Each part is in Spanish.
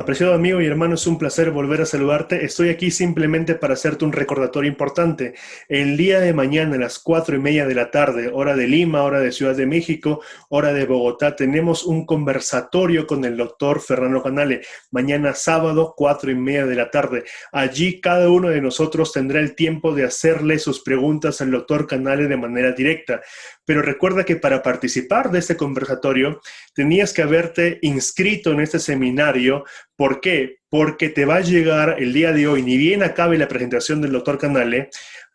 Apreciado amigo y hermano, es un placer volver a saludarte. Estoy aquí simplemente para hacerte un recordatorio importante. El día de mañana a las 4:30 de la tarde, hora de Lima, hora de Ciudad de México, hora de Bogotá, tenemos un conversatorio con el doctor Fernando Canale. Mañana sábado, 4:30 de la tarde. Allí cada uno de nosotros tendrá el tiempo de hacerle sus preguntas al doctor Canale de manera directa. Pero recuerda que para participar de este conversatorio tenías que haberte inscrito en este seminario. ¿Por qué? Porque te va a llegar el día de hoy, ni bien acabe la presentación del doctor Canale,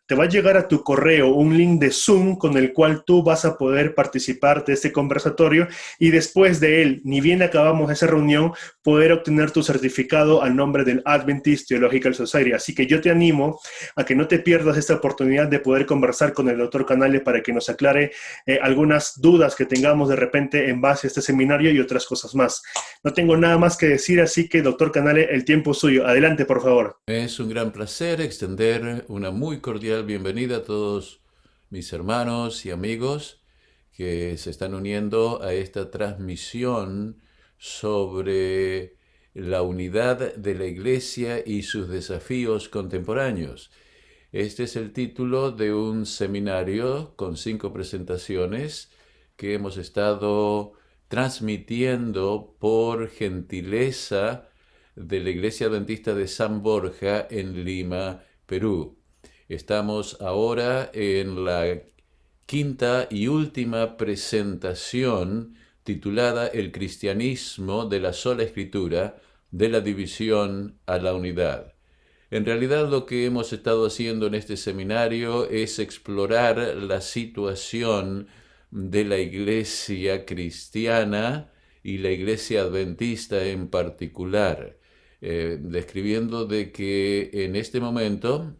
te va a llegar a tu correo un link de Zoom con el cual tú vas a poder participar de este conversatorio y después de él, ni bien acabamos esa reunión, poder obtener tu certificado a nombre del Adventist Theological Society. Así que yo te animo a que no te pierdas esta oportunidad de poder conversar con el doctor Canale para que nos aclare algunas dudas que tengamos de repente en base a este seminario y otras cosas más. No tengo nada más que decir, así que doctor Canale, el tiempo es suyo. Adelante, por favor. Es un gran placer extender una muy cordial bienvenida a todos mis hermanos y amigos que se están uniendo a esta transmisión sobre la unidad de la Iglesia y sus desafíos contemporáneos. Este es el título de un seminario con 5 presentaciones que hemos estado transmitiendo por gentileza de la Iglesia Adventista de San Borja en Lima, Perú. Estamos ahora en la quinta y última presentación titulada El cristianismo de la sola escritura, de la división a la unidad. En realidad lo que hemos estado haciendo en este seminario es explorar la situación de la iglesia cristiana y la iglesia adventista en particular, describiendo de que en este momento,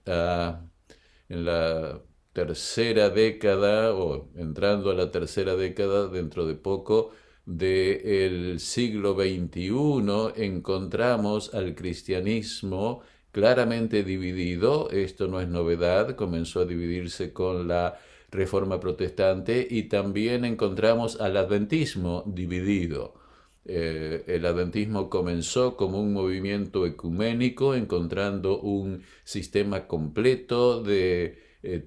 en la tercera década o entrando a la tercera década dentro de poco del siglo XXI, encontramos al cristianismo claramente dividido. Esto no es novedad, comenzó a dividirse con la Reforma Protestante y también encontramos al adventismo dividido. El adventismo comenzó como un movimiento ecuménico, encontrando un sistema completo de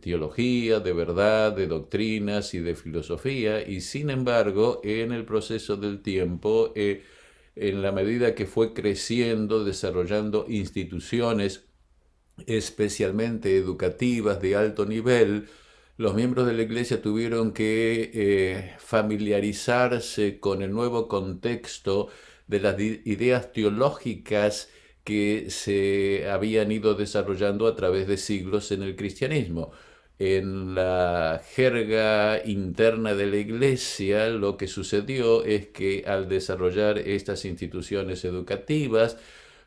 teología, de verdad, de doctrinas y de filosofía, y sin embargo, en el proceso del tiempo, en la medida que fue creciendo, desarrollando instituciones especialmente educativas de alto nivel, los miembros de la iglesia tuvieron que familiarizarse con el nuevo contexto de las ideas teológicas que se habían ido desarrollando a través de siglos en el cristianismo. En la jerga interna de la iglesia, lo que sucedió es que al desarrollar estas instituciones educativas,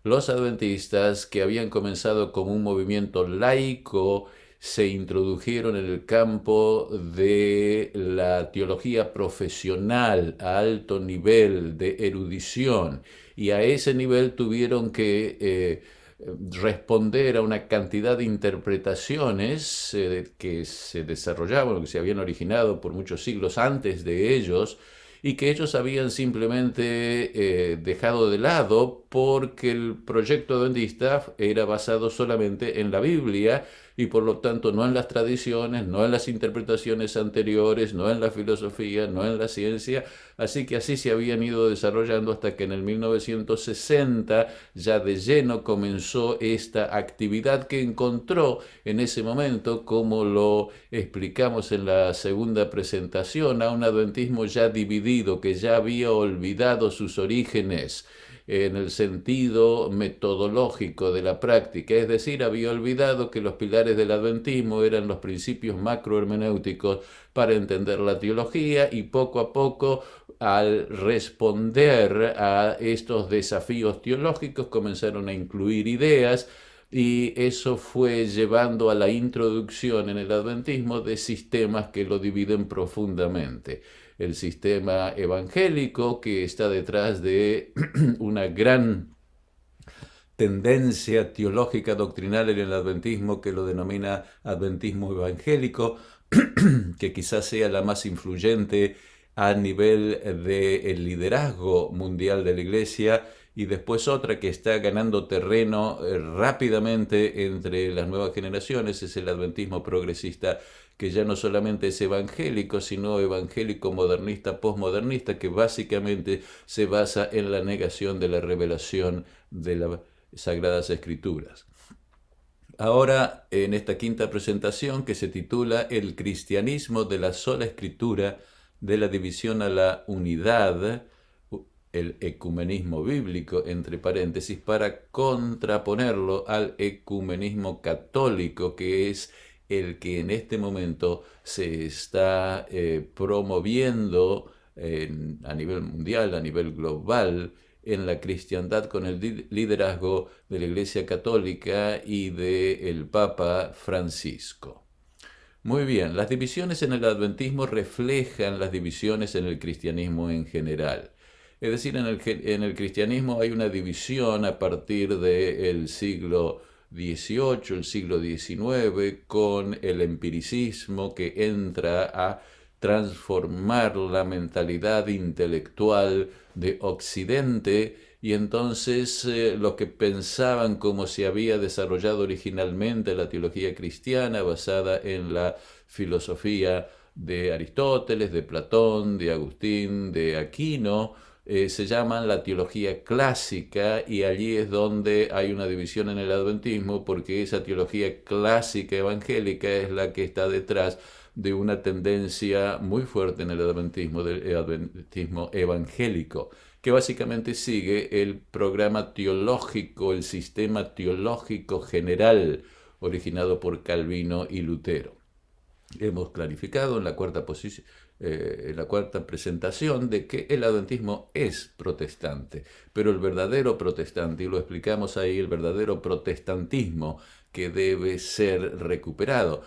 los adventistas, que habían comenzado como un movimiento laico, se introdujeron en el campo de la teología profesional a alto nivel de erudición, y a ese nivel tuvieron que responder a una cantidad de interpretaciones que se desarrollaban, que se habían originado por muchos siglos antes de ellos, y que ellos habían simplemente dejado de lado porque el proyecto adventista era basado solamente en la Biblia y por lo tanto no en las tradiciones, no en las interpretaciones anteriores, no en la filosofía, no en la ciencia. Así que así se habían ido desarrollando hasta que en el 1960 ya de lleno comenzó esta actividad que encontró en ese momento, como lo explicamos en la segunda presentación, a un adventismo ya dividido, que ya había olvidado sus orígenes en el sentido metodológico de la práctica, es decir, había olvidado que los pilares del adventismo eran los principios macrohermenéuticos para entender la teología, y poco a poco, al responder a estos desafíos teológicos, comenzaron a incluir ideas, y eso fue llevando a la introducción en el adventismo de sistemas que lo dividen profundamente. El sistema evangélico, que está detrás de una gran tendencia teológica doctrinal en el adventismo, que lo denomina adventismo evangélico, que quizás sea la más influyente a nivel del liderazgo mundial de la Iglesia, y después otra que está ganando terreno rápidamente entre las nuevas generaciones, es el adventismo progresista, que ya no solamente es evangélico, sino evangélico modernista, posmodernista, que básicamente se basa en la negación de la revelación de las Sagradas Escrituras. Ahora, en esta quinta presentación que se titula El cristianismo de la sola escritura, de la división a la unidad, el ecumenismo bíblico, entre paréntesis, para contraponerlo al ecumenismo católico, que es el que en este momento se está promoviendo a nivel mundial, a nivel global, en la cristiandad, con el liderazgo de la Iglesia Católica y del Papa Francisco. Muy bien, las divisiones en el adventismo reflejan las divisiones en el cristianismo en general. Es decir, en el cristianismo hay una división a partir del siglo XVIII, el siglo XIX, con el empiricismo que entra a transformar la mentalidad intelectual de Occidente, y entonces los que pensaban como se había desarrollado originalmente la teología cristiana basada en la filosofía de Aristóteles, de Platón, de Agustín, de Aquino, se llaman la teología clásica, y allí es donde hay una división en el adventismo, porque esa teología clásica evangélica es la que está detrás de una tendencia muy fuerte en el adventismo, del adventismo evangélico, que básicamente sigue el programa teológico, el sistema teológico general originado por Calvino y Lutero. Hemos clarificado en la cuarta presentación de que el adventismo es protestante, pero el verdadero protestante, y lo explicamos ahí, el verdadero protestantismo que debe ser recuperado.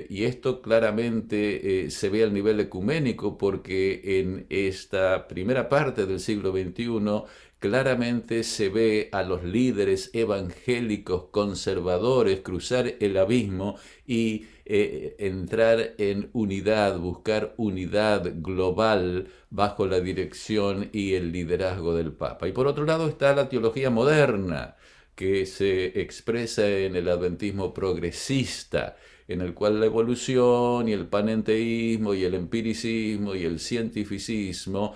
Y esto claramente se ve al nivel ecuménico, porque en esta primera parte del siglo XXI claramente se ve a los líderes evangélicos conservadores cruzar el abismo y entrar en unidad, buscar unidad global bajo la dirección y el liderazgo del Papa. Y por otro lado está la teología moderna, que se expresa en el adventismo progresista, en el cual la evolución y el panenteísmo y el empiricismo y el cientificismo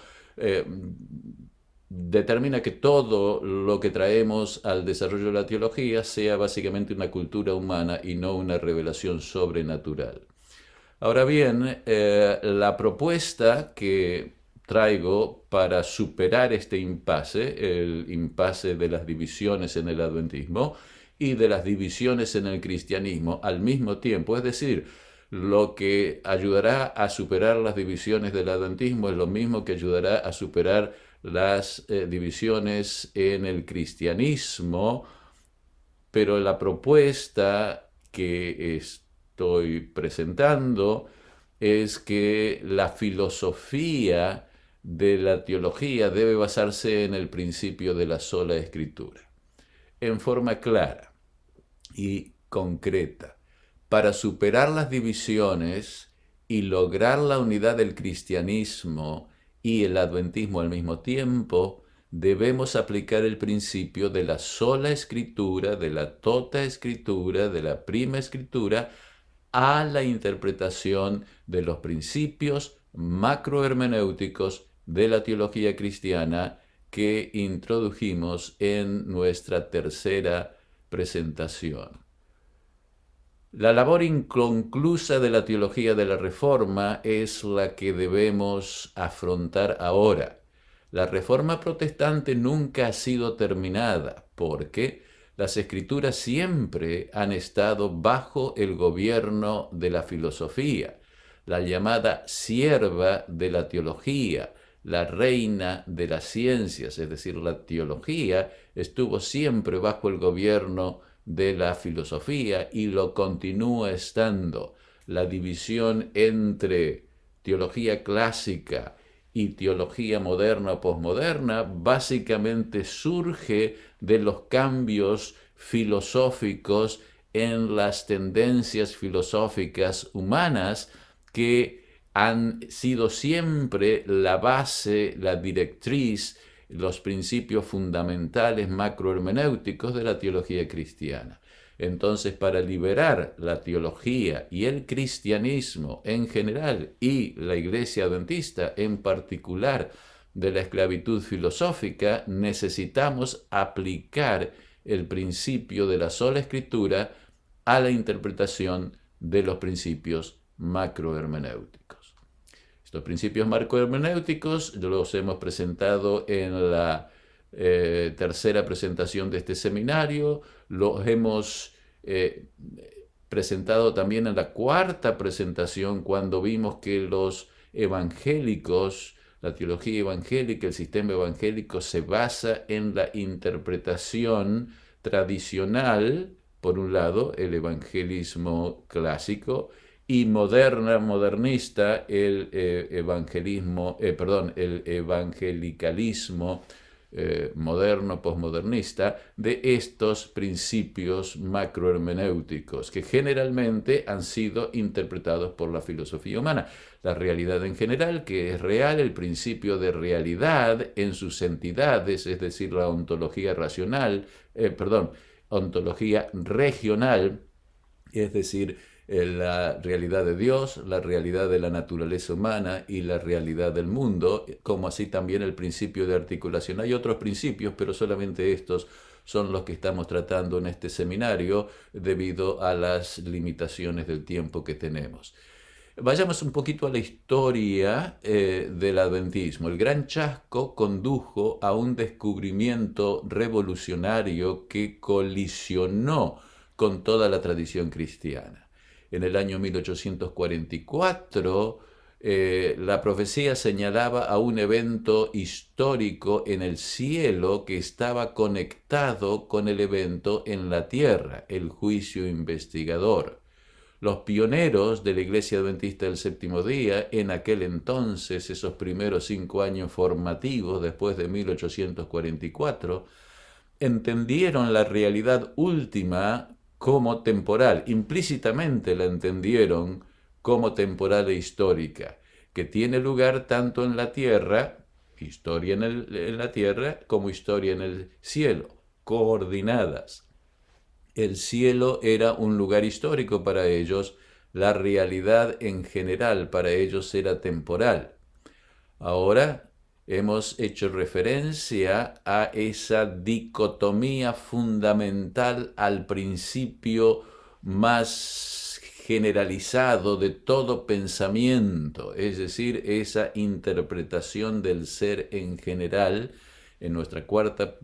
determina que todo lo que traemos al desarrollo de la teología sea básicamente una cultura humana y no una revelación sobrenatural. Ahora bien, la propuesta que traigo para superar este impasse, el impasse de las divisiones en el adventismo y de las divisiones en el cristianismo al mismo tiempo, es decir, lo que ayudará a superar las divisiones del adventismo es lo mismo que ayudará a superar las divisiones en el cristianismo, pero la propuesta que estoy presentando es que la filosofía de la teología debe basarse en el principio de la sola escritura, en forma clara y concreta, para superar las divisiones y lograr la unidad del cristianismo y el adventismo al mismo tiempo. Debemos aplicar el principio de la sola escritura, de la tota escritura, de la prima escritura, a la interpretación de los principios macrohermenéuticos de la teología cristiana que introdujimos en nuestra tercera presentación. La labor inconclusa de la teología de la Reforma es la que debemos afrontar ahora. La Reforma protestante nunca ha sido terminada, porque las Escrituras siempre han estado bajo el gobierno de la filosofía, la llamada sierva de la teología, la reina de las ciencias, es decir, la teología estuvo siempre bajo el gobierno de la filosofía y lo continúa estando. La división entre teología clásica y teología moderna o posmoderna básicamente surge de los cambios filosóficos en las tendencias filosóficas humanas, que han sido siempre la base, la directriz los principios fundamentales macrohermenéuticos de la teología cristiana. Entonces, para liberar la teología y el cristianismo en general y la Iglesia Adventista en particular de la esclavitud filosófica, necesitamos aplicar el principio de la sola escritura a la interpretación de los principios macrohermenéuticos. Estos principios macrohermenéuticos los hemos presentado en la tercera presentación de este seminario, los hemos presentado también en la cuarta presentación cuando vimos que los evangélicos, la teología evangélica, el sistema evangélico se basa en la interpretación tradicional, por un lado, el evangelismo clásico, y modernista, el evangelicalismo moderno, posmodernista, de estos principios macrohermenéuticos que generalmente han sido interpretados por la filosofía humana. La realidad en general, que es real, el principio de realidad en sus entidades, es decir, la ontología racional, ontología regional, es decir, la realidad de Dios, la realidad de la naturaleza humana y la realidad del mundo, como así también el principio de articulación. Hay otros principios, pero solamente estos son los que estamos tratando en este seminario debido a las limitaciones del tiempo que tenemos. Vayamos un poquito a la historia del adventismo. El gran chasco condujo a un descubrimiento revolucionario que colisionó con toda la tradición cristiana. En el año 1844, la profecía señalaba a un evento histórico en el cielo que estaba conectado con el evento en la tierra, el juicio investigador. Los pioneros de la Iglesia Adventista del Séptimo Día, en aquel entonces, esos primeros 5 años formativos después de 1844, entendieron la realidad última como temporal, implícitamente la entendieron como temporal e histórica, que tiene lugar tanto en la tierra, historia en la tierra, como historia en el cielo, coordinadas. El cielo era un lugar histórico para ellos, la realidad en general para ellos era temporal. Ahora hemos hecho referencia a esa dicotomía fundamental, al principio más generalizado de todo pensamiento, es decir, esa interpretación del ser en general, en nuestra cuarta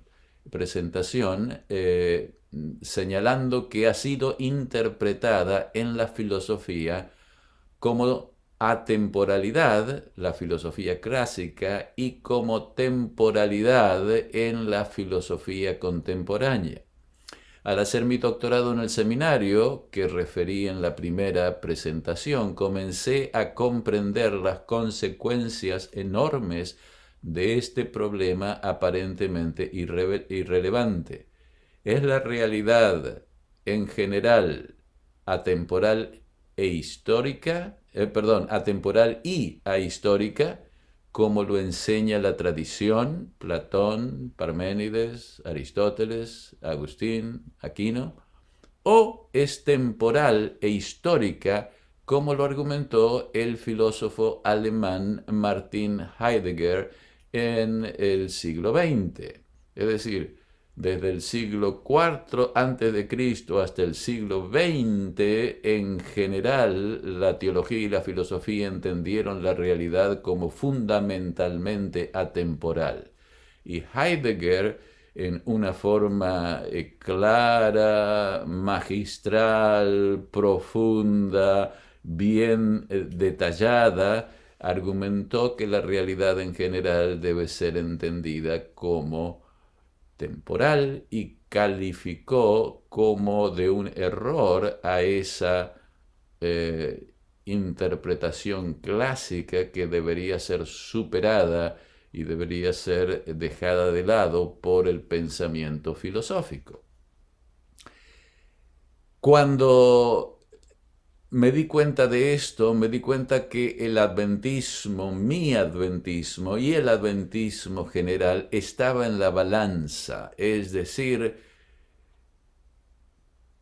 presentación, señalando que ha sido interpretada en la filosofía como atemporalidad, la filosofía clásica, y como temporalidad en la filosofía contemporánea. Al hacer mi doctorado en el seminario, que referí en la primera presentación, comencé a comprender las consecuencias enormes de este problema aparentemente irrelevante. ¿Es la realidad en general atemporal e histórica? Atemporal y ahistórica, como lo enseña la tradición, Platón, Parménides, Aristóteles, Agustín, Aquino, o es temporal e histórica, como lo argumentó el filósofo alemán Martin Heidegger en el siglo XX. Es decir, desde el siglo IV a.C. hasta el siglo XX, en general, la teología y la filosofía entendieron la realidad como fundamentalmente atemporal. Y Heidegger, en una forma clara, magistral, profunda, bien detallada, argumentó que la realidad en general debe ser entendida como temporal y calificó como de un error a esa interpretación clásica que debería ser superada y debería ser dejada de lado por el pensamiento filosófico. Cuando me di cuenta de esto, me di cuenta que el adventismo, mi adventismo y el adventismo general estaba en la balanza, es decir,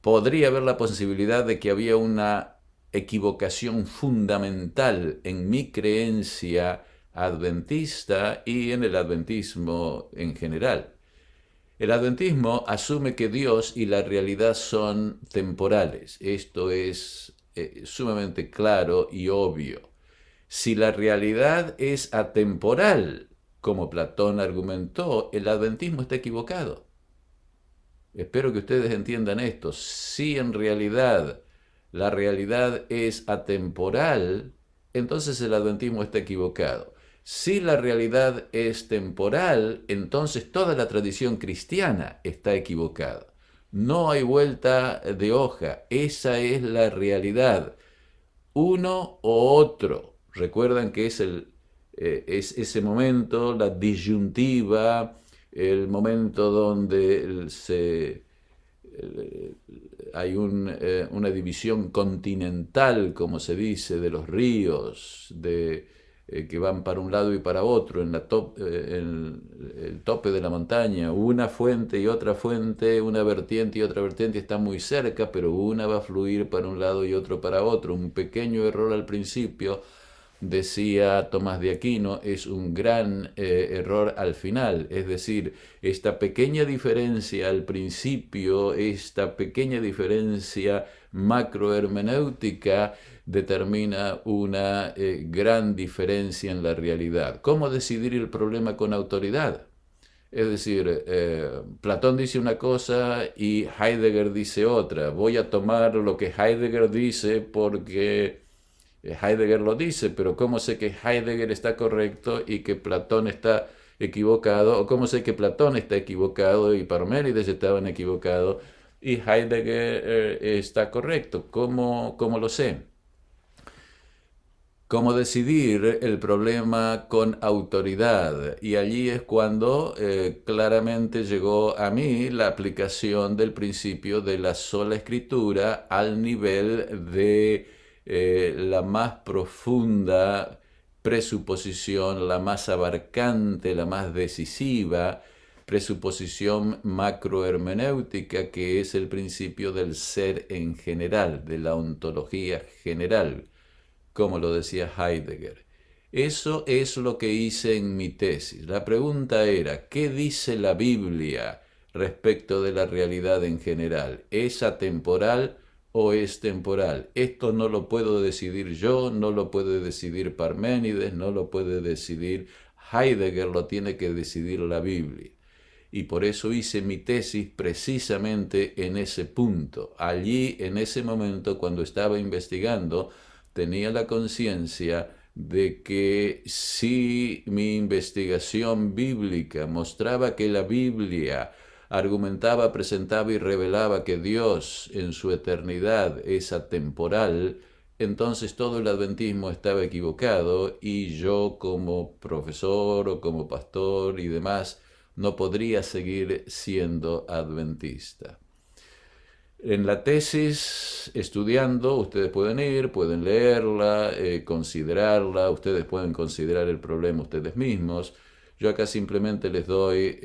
podría haber la posibilidad de que había una equivocación fundamental en mi creencia adventista y en el adventismo en general. El adventismo asume que Dios y la realidad son temporales. Esto es sumamente claro y obvio. Si la realidad es atemporal, como Platón argumentó, el adventismo está equivocado. Espero que ustedes entiendan esto. Si en realidad la realidad es atemporal, entonces el adventismo está equivocado. Si la realidad es temporal, entonces toda la tradición cristiana está equivocada. No hay vuelta de hoja. Esa es la realidad. Uno o otro. Recuerdan que es ese momento, la disyuntiva, el momento donde hay una división continental, como se dice, de los ríos, que van para un lado y para otro, en el tope de la montaña. Una fuente y otra fuente, una vertiente y otra vertiente están muy cerca, pero una va a fluir para un lado y otro para otro. Un pequeño error al principio, decía Tomás de Aquino, es un gran error al final. Es decir, esta pequeña diferencia al principio, esta pequeña diferencia macrohermenéutica determina una gran diferencia en la realidad. ¿Cómo decidir el problema con autoridad? Es decir, Platón dice una cosa y Heidegger dice otra. Voy a tomar lo que Heidegger dice porque Heidegger lo dice, pero ¿cómo sé que Heidegger está correcto y que Platón está equivocado? ¿O cómo sé que Platón está equivocado y Parménides estaban equivocados y Heidegger está correcto? ¿Cómo lo sé? ¿Cómo decidir el problema con autoridad? Y allí es cuando claramente llegó a mí la aplicación del principio de la sola escritura al nivel de la más profunda presuposición, la más abarcante, la más decisiva presuposición macrohermenéutica, que es el principio del ser en general, de la ontología general, como lo decía Heidegger. Eso es lo que hice en mi tesis. La pregunta era, ¿qué dice la Biblia respecto de la realidad en general? ¿Es atemporal o es temporal? Esto no lo puedo decidir yo, no lo puede decidir Parménides, no lo puede decidir Heidegger, lo tiene que decidir la Biblia. Y por eso hice mi tesis precisamente en ese punto. Allí, en ese momento, cuando estaba investigando, tenía la conciencia de que si mi investigación bíblica mostraba que la Biblia argumentaba, presentaba y revelaba que Dios en su eternidad es atemporal, entonces todo el adventismo estaba equivocado y yo como profesor o como pastor y demás no podría seguir siendo adventista. En la tesis, estudiando, ustedes pueden ir, pueden leerla, considerarla, ustedes pueden considerar el problema ustedes mismos. Yo acá simplemente les doy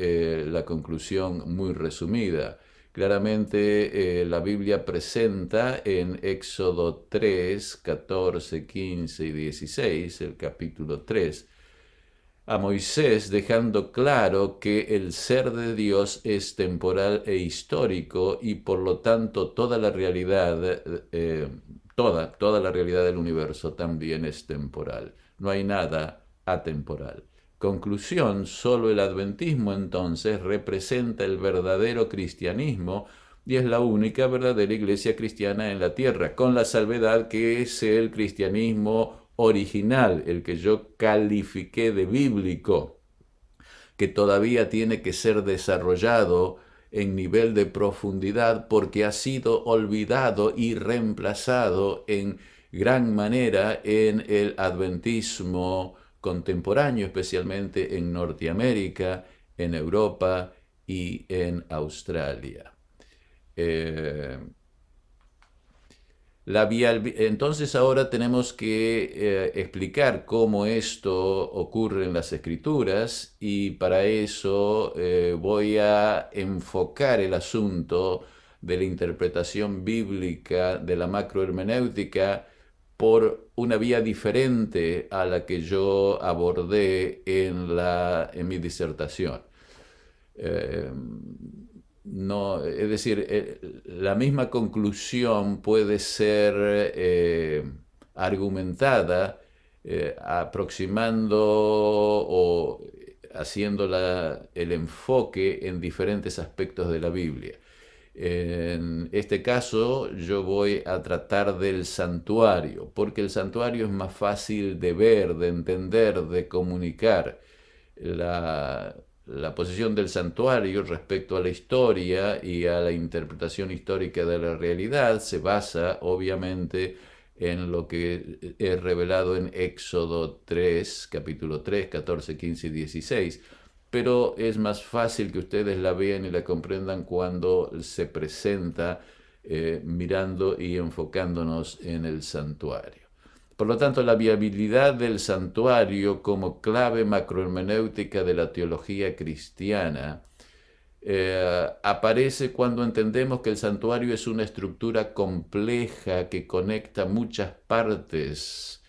la conclusión muy resumida. Claramente la Biblia presenta en Éxodo 3, 14, 15 y 16, el capítulo 3, a Moisés dejando claro que el ser de Dios es temporal e histórico y por lo tanto toda la realidad, toda la realidad del universo también es temporal. No hay nada atemporal. Conclusión, solo el adventismo entonces representa el verdadero cristianismo y es la única verdadera iglesia cristiana en la tierra, con la salvedad que es el cristianismo original, el que yo califiqué de bíblico, que todavía tiene que ser desarrollado en nivel de profundidad porque ha sido olvidado y reemplazado en gran manera en el adventismo contemporáneo, especialmente en Norteamérica, en Europa y en Australia. Entonces ahora tenemos que explicar cómo esto ocurre en las escrituras y para eso voy a enfocar el asunto de la interpretación bíblica de la macrohermenéutica por una vía diferente a la que yo abordé en mi disertación. Eh, no, es decir, la misma conclusión puede ser argumentada aproximando o haciendo el enfoque en diferentes aspectos de la Biblia. En este caso yo voy a tratar del santuario, porque el santuario es más fácil de ver, de entender, de comunicar. La posición del santuario respecto a la historia y a la interpretación histórica de la realidad se basa obviamente en lo que es revelado en Éxodo 3, capítulo 3, 14, 15 y 16. Pero es más fácil que ustedes la vean y la comprendan cuando se presenta mirando y enfocándonos en el santuario. Por lo tanto, la viabilidad del santuario como clave macrohermenéutica de la teología cristiana aparece cuando entendemos que el santuario es una estructura compleja que conecta muchas partes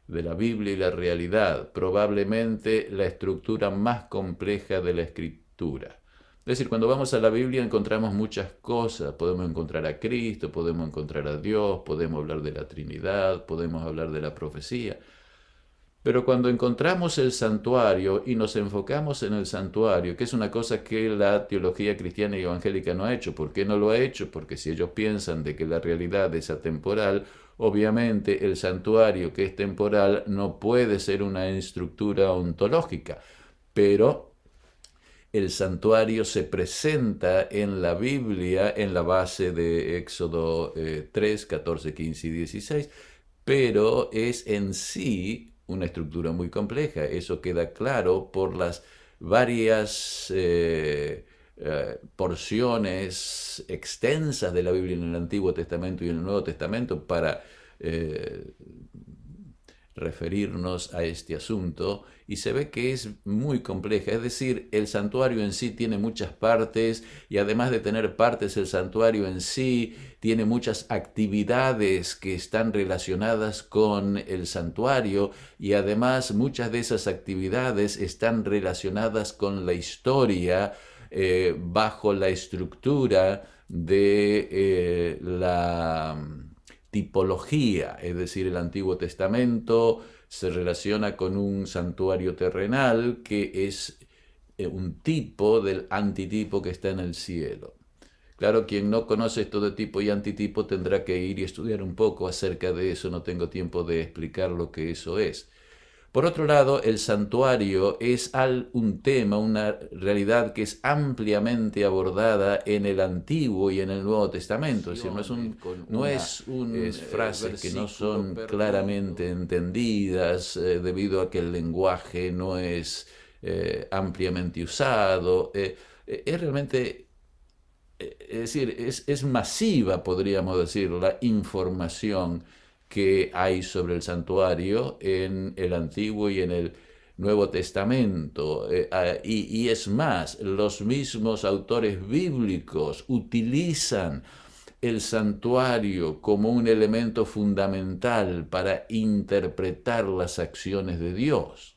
de la Biblia y la realidad, probablemente la estructura más compleja de la escritura. Es decir, cuando vamos a la Biblia encontramos muchas cosas, podemos encontrar a Cristo, podemos encontrar a Dios, podemos hablar de la Trinidad, podemos hablar de la profecía, pero cuando encontramos el santuario y nos enfocamos en el santuario, que es una cosa que la teología cristiana y evangélica no ha hecho, ¿por qué no lo ha hecho? Porque si ellos piensan de que la realidad es atemporal, obviamente el santuario que es temporal no puede ser una estructura ontológica, pero el santuario se presenta en la Biblia en la base de Éxodo 3, 14, 15 y 16, pero es en sí una estructura muy compleja. Eso queda claro por las varias porciones extensas de la Biblia en el Antiguo Testamento y en el Nuevo Testamento para eh, referirnos a este asunto, y se ve que es muy compleja. Es decir, el santuario en sí tiene muchas partes y además de tener partes, el santuario en sí tiene muchas actividades que están relacionadas con el santuario y además muchas de esas actividades están relacionadas con la historia bajo la estructura de la tipología, es decir, el Antiguo Testamento se relaciona con un santuario terrenal que es un tipo del antitipo que está en el cielo. Claro, quien no conoce esto de tipo y antitipo tendrá que ir y estudiar un poco acerca de eso, no tengo tiempo de explicar lo que eso es. Por otro lado, el santuario es un tema, una realidad que es ampliamente abordada en el Antiguo y en el Nuevo Testamento. Es decir, no es frases que no son claramente entendidas debido a que el lenguaje no es ampliamente usado. Es realmente, es decir, es masiva, podríamos decir, la información que hay sobre el santuario en el Antiguo y en el Nuevo Testamento. Y es más, los mismos autores bíblicos utilizan el santuario como un elemento fundamental para interpretar las acciones de Dios.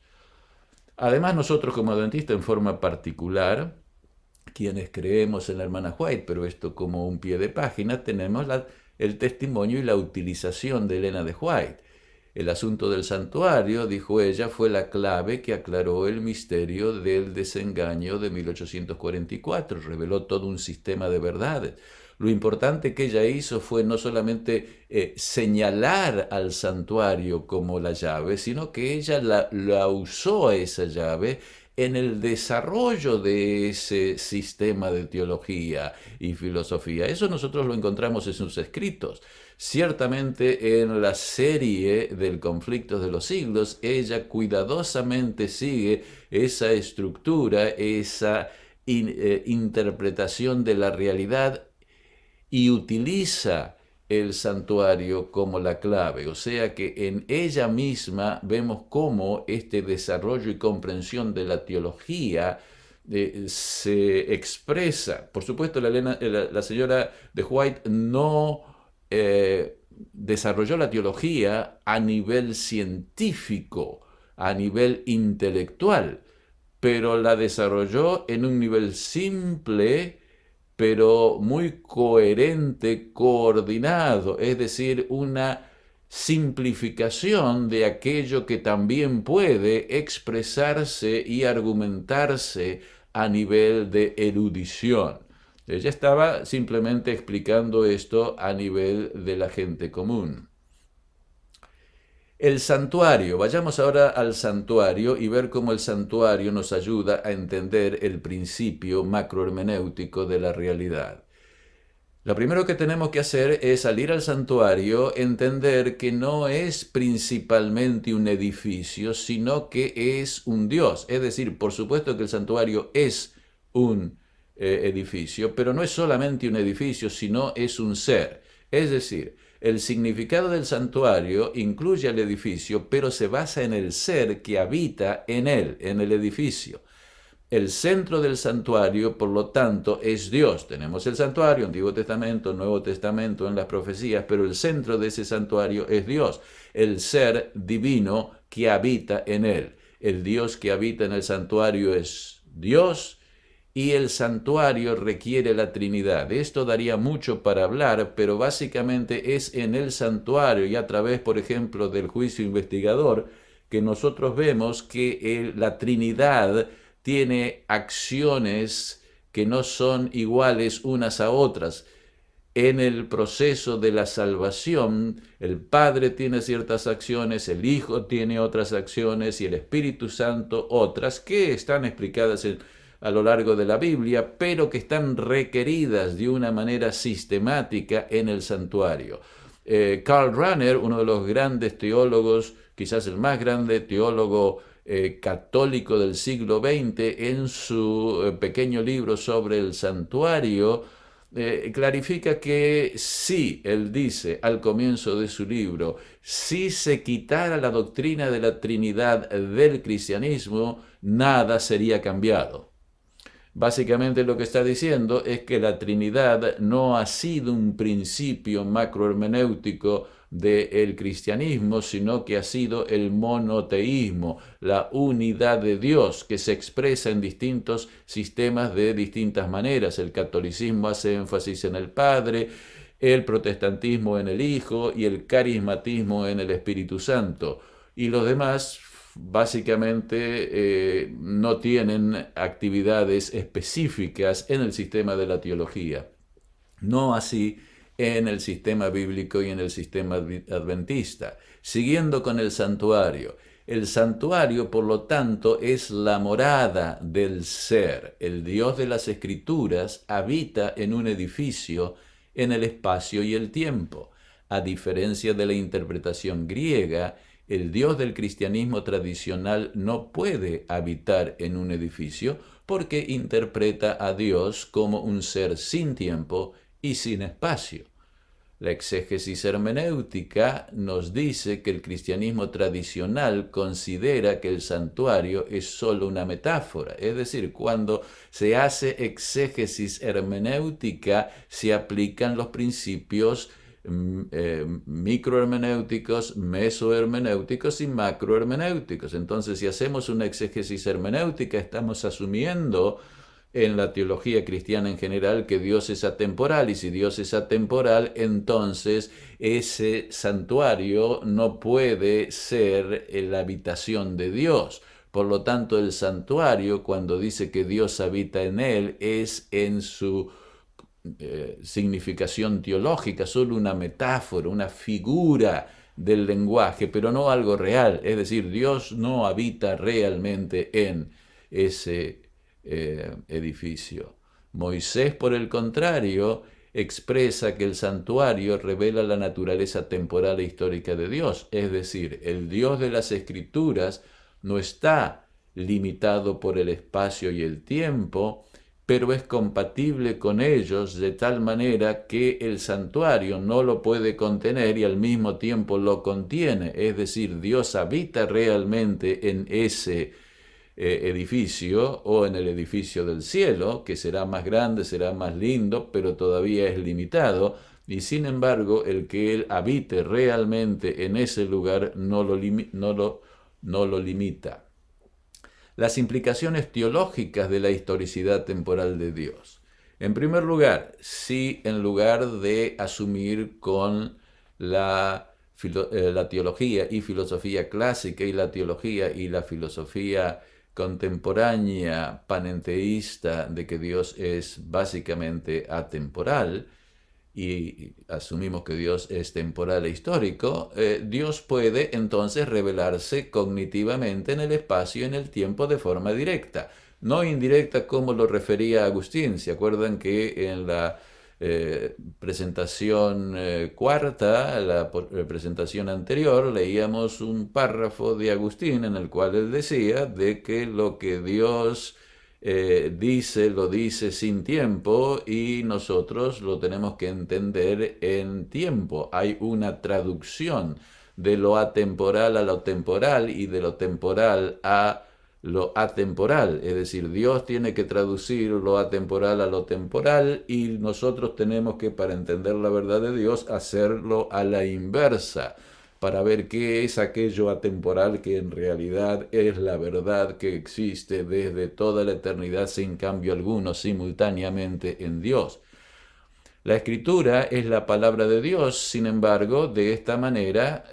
Además, nosotros como adventistas en forma particular, quienes creemos en la hermana White, pero esto como un pie de página, tenemos el testimonio y la utilización de Elena de White. El asunto del santuario, dijo ella, fue la clave que aclaró el misterio del desengaño de 1844, reveló todo un sistema de verdades. Lo importante que ella hizo fue no solamente señalar al santuario como la llave, sino que ella la usó a esa llave en el desarrollo de ese sistema de teología y filosofía. Eso nosotros lo encontramos en sus escritos. Ciertamente en la serie del Conflictos de los Siglos, ella cuidadosamente sigue esa estructura, esa interpretación de la realidad y utiliza el santuario como la clave. O sea que en ella misma vemos cómo este desarrollo y comprensión de la teología se expresa. Por supuesto, la señora de White no desarrolló la teología a nivel científico, a nivel intelectual, pero la desarrolló en un nivel simple, pero muy coherente, coordinado, es decir, una simplificación de aquello que también puede expresarse y argumentarse a nivel de erudición. Ella estaba simplemente explicando esto a nivel de la gente común. El santuario. Vayamos ahora al santuario y ver cómo el santuario nos ayuda a entender el principio macrohermenéutico de la realidad. Lo primero que tenemos que hacer es salir al santuario, entender que no es principalmente un edificio, sino que es un Dios. Es decir, por supuesto que el santuario es un edificio, pero no es solamente un edificio, sino es un ser. Es decir, el significado del santuario incluye al edificio, pero se basa en el ser que habita en él, en el edificio. El centro del santuario, por lo tanto, es Dios. Tenemos el santuario, Antiguo Testamento, Nuevo Testamento, en las profecías, pero el centro de ese santuario es Dios, el ser divino que habita en él. El Dios que habita en el santuario es Dios y el santuario requiere la Trinidad. Esto daría mucho para hablar, pero básicamente es en el santuario y a través, por ejemplo, del juicio investigador, que nosotros vemos que la Trinidad tiene acciones que no son iguales unas a otras. En el proceso de la salvación, el Padre tiene ciertas acciones, el Hijo tiene otras acciones y el Espíritu Santo otras que están explicadas a lo largo de la Biblia, pero que están requeridas de una manera sistemática en el santuario. Karl Rahner, uno de los grandes teólogos, quizás el más grande teólogo católico del siglo XX, en su pequeño libro sobre el santuario, clarifica que si, él dice al comienzo de su libro, si se quitara la doctrina de la Trinidad del cristianismo, nada sería cambiado. Básicamente lo que está diciendo es que la Trinidad no ha sido un principio macrohermenéutico del cristianismo, sino que ha sido el monoteísmo, la unidad de Dios, que se expresa en distintos sistemas de distintas maneras. El catolicismo hace énfasis en el Padre, el protestantismo en el Hijo y el carismatismo en el Espíritu Santo. Y los demás básicamente no tienen actividades específicas en el sistema de la teología. No así en el sistema bíblico y en el sistema adventista. Siguiendo con el santuario. El santuario, por lo tanto, es la morada del ser. El Dios de las Escrituras habita en un edificio en el espacio y el tiempo. A diferencia de la interpretación griega, el Dios del cristianismo tradicional no puede habitar en un edificio porque interpreta a Dios como un ser sin tiempo y sin espacio. La exégesis hermenéutica nos dice que el cristianismo tradicional considera que el santuario es solo una metáfora, es decir, cuando se hace exégesis hermenéutica se aplican los principios microhermenéuticos, mesohermenéuticos y macrohermenéuticos. Entonces, si hacemos una exégesis hermenéutica, estamos asumiendo en la teología cristiana en general que Dios es atemporal, y si Dios es atemporal, entonces ese santuario no puede ser la habitación de Dios. Por lo tanto, el santuario, cuando dice que Dios habita en él, es en su significación teológica, solo una metáfora, una figura del lenguaje, pero no algo real. Es decir, Dios no habita realmente en ese edificio. Moisés, por el contrario, expresa que el santuario revela la naturaleza temporal e histórica de Dios. Es decir, el Dios de las Escrituras no está limitado por el espacio y el tiempo, pero es compatible con ellos de tal manera que el santuario no lo puede contener y al mismo tiempo lo contiene. Es decir, Dios habita realmente en ese edificio o en el edificio del cielo, que será más grande, será más lindo, pero todavía es limitado. Y sin embargo, el que Él habite realmente en ese lugar no lo limita. Las implicaciones teológicas de la historicidad temporal de Dios. En primer lugar, si en lugar de asumir con la teología y filosofía clásica y la teología y la filosofía contemporánea panenteísta de que Dios es básicamente atemporal, y asumimos que Dios es temporal e histórico, Dios puede entonces revelarse cognitivamente en el espacio y en el tiempo de forma directa, no indirecta como lo refería Agustín. ¿Se acuerdan que en la presentación cuarta, la presentación anterior, leíamos un párrafo de Agustín en el cual él decía de que lo que Dios lo dice sin tiempo y nosotros lo tenemos que entender en tiempo? Hay una traducción de lo atemporal a lo temporal y de lo temporal a lo atemporal, es decir, Dios tiene que traducir lo atemporal a lo temporal y nosotros tenemos que, para entender la verdad de Dios, hacerlo a la inversa, para ver qué es aquello atemporal que en realidad es la verdad que existe desde toda la eternidad sin cambio alguno, simultáneamente en Dios. La escritura es la palabra de Dios, sin embargo, de esta manera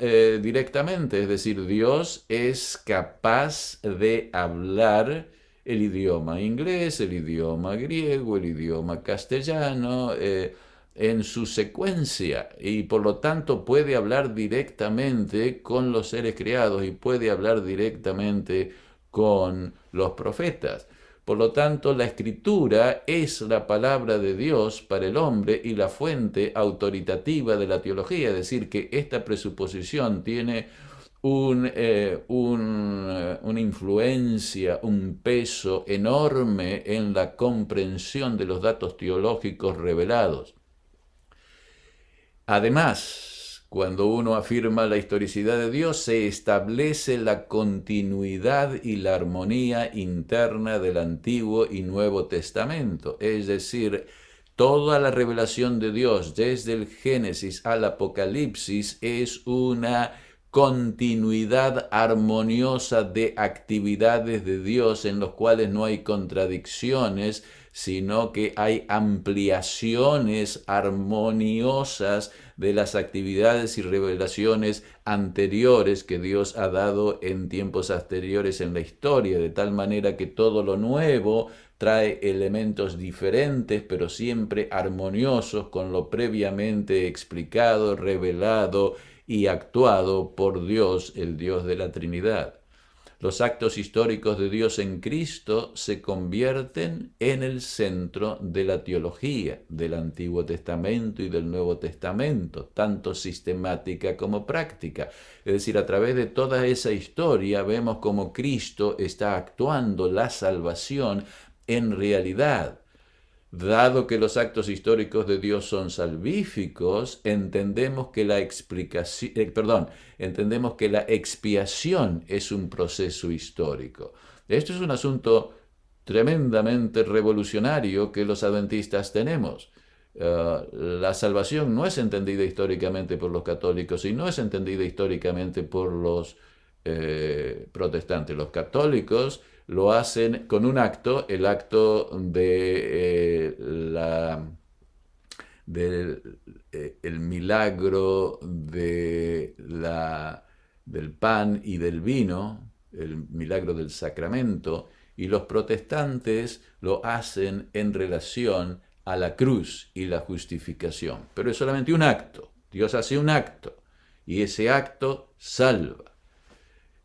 directamente, es decir, Dios es capaz de hablar el idioma inglés, el idioma griego, el idioma castellano, en su secuencia, y por lo tanto puede hablar directamente con los seres creados y puede hablar directamente con los profetas. Por lo tanto, la escritura es la palabra de Dios para el hombre y la fuente autoritativa de la teología, es decir, que esta presuposición tiene una influencia, un peso enorme en la comprensión de los datos teológicos revelados. Además, cuando uno afirma la historicidad de Dios, se establece la continuidad y la armonía interna del Antiguo y Nuevo Testamento. Es decir, toda la revelación de Dios, desde el Génesis al Apocalipsis, es una continuidad armoniosa de actividades de Dios en los cuales no hay contradicciones, sino que hay ampliaciones armoniosas de las actividades y revelaciones anteriores que Dios ha dado en tiempos anteriores en la historia, de tal manera que todo lo nuevo trae elementos diferentes, pero siempre armoniosos con lo previamente explicado, revelado y actuado por Dios, el Dios de la Trinidad. Los actos históricos de Dios en Cristo se convierten en el centro de la teología del Antiguo Testamento y del Nuevo Testamento, tanto sistemática como práctica. Es decir, a través de toda esa historia vemos cómo Cristo está actuando la salvación en realidad. Dado que los actos históricos de Dios son salvíficos, entendemos que la expiación es un proceso histórico. Esto es un asunto tremendamente revolucionario que los adventistas tenemos. La salvación no es entendida históricamente por los católicos y no es entendida históricamente por los protestantes. Los católicos lo hacen con un acto, el acto el milagro del pan y del vino, el milagro del sacramento, y los protestantes lo hacen en relación a la cruz y la justificación. Pero es solamente un acto. Dios hace un acto y ese acto salva.